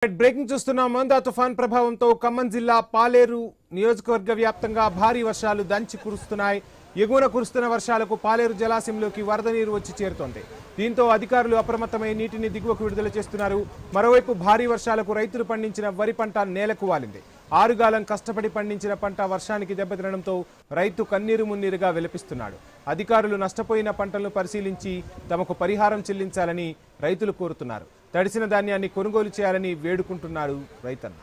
Breaking చూస్తున్నాం. మందా తుఫాన్ ప్రభావంతో ఖమ్మం జిల్లా పాలేరు నియోజకవర్గ వ్యాప్తంగా భారీ వర్షాలు దంచి కురుస్తున్నాయి. ఎగువన కురుస్తున్న వర్షాలకు పాలేరు జలాశయంలోకి వరద నీరు వచ్చి చేరుతోంది. దీంతో అధికారులు అప్రమత్తమై నీటిని దిగువకు విడుదల చేస్తున్నారు. మరోవైపు భారీ వర్షాలకు రైతులు పండించిన వరి పంట నేలకు వాలింది. ఆరుగాలం కష్టపడి పండించిన పంట వర్షానికి దెబ్బతినడంతో రైతు కన్నీరు మున్నీరుగా విలపిస్తున్నాడు. అధికారులు నష్టపోయిన పంటలను పరిశీలించి తమకు పరిహారం చెల్లించాలని రైతులు కోరుతున్నారు. తడిసిన ధాన్యాన్ని కొనుగోలు చేయాలని వేడుకుంటున్నాడు రైతన్న.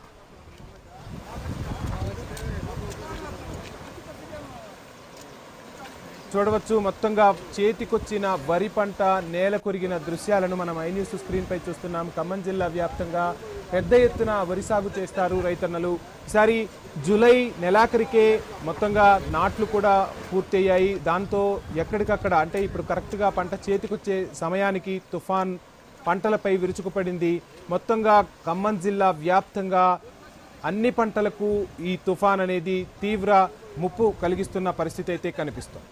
చూడవచ్చు, మొత్తంగా చేతికొచ్చిన వరి పంట నేల కొరిగిన దృశ్యాలను మనం ఐన్యూస్ స్క్రీన్ పై చూస్తున్నాం. ఖమ్మం జిల్లా వ్యాప్తంగా పెద్ద ఎత్తున వరి సాగు చేస్తారు రైతన్నలు. ఈసారి జూలై నెలాఖరికే మొత్తంగా నాట్లు కూడా పూర్తయ్యాయి. దాంతో ఎక్కడికక్కడ అంటే ఇప్పుడు కరెక్ట్గా పంట చేతికొచ్చే సమయానికి తుఫాన్ పంటలపై విరుచుకుపడింది. మొత్తంగా ఖమ్మం జిల్లా వ్యాప్తంగా అన్ని పంటలకు ఈ తుఫాన్ అనేది తీవ్ర ముప్పు కలిగిస్తున్న పరిస్థితి అయితే కనిపిస్తుంది.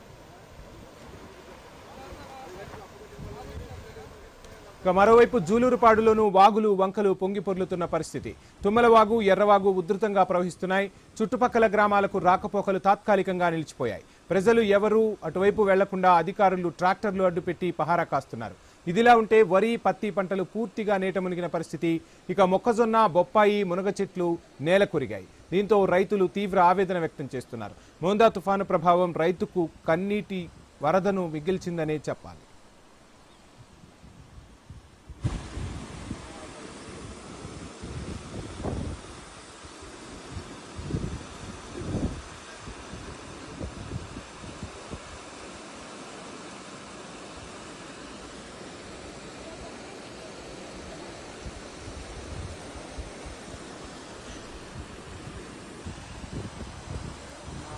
మరోవైపు జూలూరుపాడులోనూ వాగులు వంకలు పొంగి పొర్లుతున్న పరిస్థితి. తుమ్మలవాగు, ఎర్రవాగు ఉధృతంగా ప్రవహిస్తున్నాయి. చుట్టుపక్కల గ్రామాలకు రాకపోకలు తాత్కాలికంగా నిలిచిపోయాయి. ప్రజలు ఎవరూ అటువైపు వెళ్లకుండా అధికారులు ట్రాక్టర్లు అడ్డుపెట్టి పహారా కాస్తున్నారు. ఇదిలా ఉంటే వరి, పత్తి పంటలు పూర్తిగా నీట మునిగిన పరిస్థితి. ఇక మొక్కజొన్న, బొప్పాయి, మునగ చెట్లు నేల కొరిగాయి. దీంతో రైతులు తీవ్ర ఆవేదన వ్యక్తం చేస్తున్నారు. మోందా తుఫాను ప్రభావం రైతుకు కన్నీటి వరదను మిగిల్చిందనే చెప్పాలి.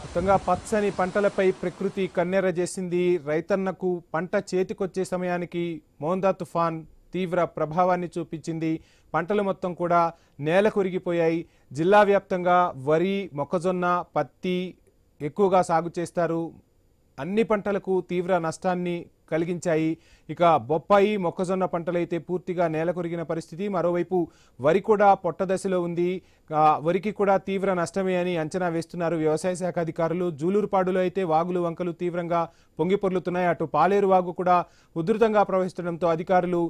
మొత్తంగా పచ్చని పంటలపై ప్రకృతి కన్నెర చేసింది. రైతన్నకు పంట చేతికొచ్చే సమయానికి మోందా తుఫాన్ తీవ్ర ప్రభావాన్ని చూపించింది. పంటలు మొత్తం కూడా నేల కొరిగిపోయాయి. జిల్లా వ్యాప్తంగా వరి, మొక్కజొన్న, పత్తి ఎక్కువగా సాగు చేస్తారు. అన్ని పంటలకు తీవ్ర నష్టాన్ని కలిగించాయి. ఇక బొప్పాయి, మొక్కజొన్న పంటలైతే పూర్తిగా నేల కొరిగిన పరిస్థితి. మరోవైపు వరి కూడా పొట్ట దశలో ఉంది. వరికి కూడా తీవ్ర నష్టమే అని అంచనా వేస్తున్నారు వ్యవసాయ శాఖ అధికారులు. జూలూరుపాడులో అయితే వాగులు వంకలు తీవ్రంగా పొంగి పొర్లుతున్నాయి. అటు పాలేరు వాగు కూడా ఉధృతంగా ప్రవహిస్తుండటంతో అధికారులు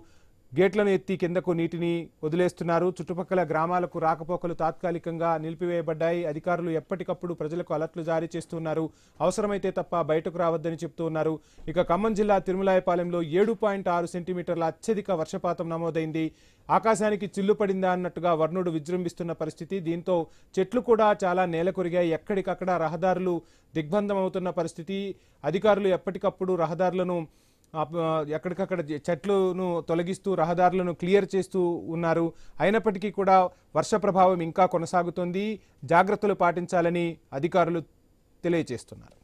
గేట్లను ఎత్తి కిందకు నీటిని వదిలేస్తున్నారు. చుట్టుపక్కల గ్రామాలకు రాకపోకలు తాత్కాలికంగా నిలిపివేయబడ్డాయి. అధికారులు ఎప్పటికప్పుడు ప్రజలకు అలర్ట్లు జారీ చేస్తున్నారు. అవసరమైతే తప్ప బయటకు రావద్దని చెప్తూ ఉన్నారు. ఇక ఖమ్మం జిల్లా తిరుమలాయపాలెంలో 7.6 సెంటీమీటర్ల అత్యధిక వర్షపాతం నమోదైంది. ఆకాశానికి చిల్లు పడిందా అన్నట్టుగా వర్ణుడు విజృంభిస్తున్న పరిస్థితి. దీంతో చెట్లు కూడా చాలా నేల కొరిగాయి. ఎక్కడికక్కడ రహదారులు దిగ్బంధం అవుతున్న పరిస్థితి. అధికారులు ఎప్పటికప్పుడు రహదారులను ఎక్కడికక్కడ చెట్లను తొలగిస్తూ రహదారులను క్లియర్ చేస్తూ ఉన్నారు. అయినప్పటికీ కూడా వర్ష ప్రభావం ఇంకా కొనసాగుతోంది. జాగ్రత్తలు పాటించాలని అధికారులు తెలియజేస్తున్నారు.